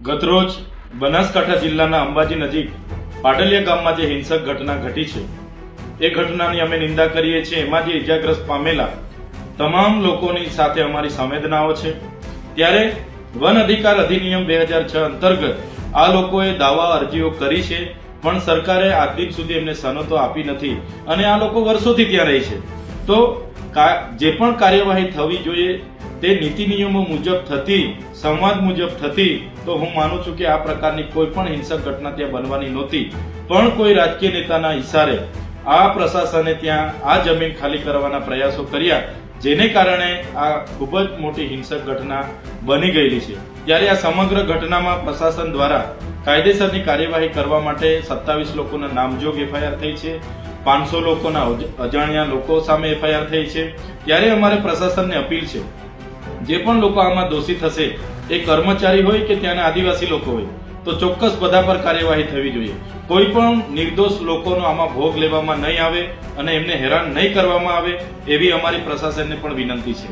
ગતરોજ બનાસકાંઠા જિલ્લાના અંબાજી નજીક પાટલિયા ગામમાં જે હિંસક ઘટના ઘટી છે એ ઘટનાની અમે નિંદા કરીએ છીએ। એમાં જે ઇજાગ્રસ્ત પામેલા તમામ લોકોની સાથે અમારી સંવેદનાઓ છે। ત્યારે વન અધિકાર અધિનિયમ 2006 અંતર્ગત આ લોકોએ દાવા અરજીઓ કરી છે, પણ સરકારે આજ દિન સુધી એમને સનતો આપી નથી અને આ લોકો વર્ષોથી ત્યાં રહે છે। તો જે પણ કાર્યવાહી થવી જોઈએ તે નીતિ નિયમો મુજબ થતી, સંવાદ મુજબ થતી, તો હું માનું છું કે આ પ્રકારની કોઈ પણ હિંસક ઘટના ત્યાં બનવાની નહોતી। પણ કોઈ રાજકીય નેતાના ઈશારે આ પ્રશાસને ત્યાં આ જમીન ખાલી કરવાના પ્રયાસો કર્યા, જેને કારણે આ ખૂબ જ મોટી હિંસક ઘટના બની ગયેલી છે। ત્યારે આ સમગ્ર ઘટનામાં પ્રશાસન દ્વારા કાયદેસરની કાર્યવાહી કરવા માટે 27 લોકોના નામજોગ એફઆઈઆર થઈ છે, 500 લોકોના અજાણ્યા લોકો સામે એફઆઈઆર થઈ છે। ત્યારે અમારે પ્રશાસનને અપીલ છે, જે પણ લોકો આમાં દોષી થશે, એ કર્મચારી હોય કે ત્યાંના આદિવાસી લોકો હોય, તો ચોક્કસ બધા પર કાર્યવાહી થવી જોઈએ। કોઈ પણ નિર્દોષ લોકોનો આમાં ભોગ લેવામાં નહીં આવે અને એમને હેરાન નહીં કરવામાં આવે, એવી અમારી પ્રશાસનને પણ વિનંતી છે।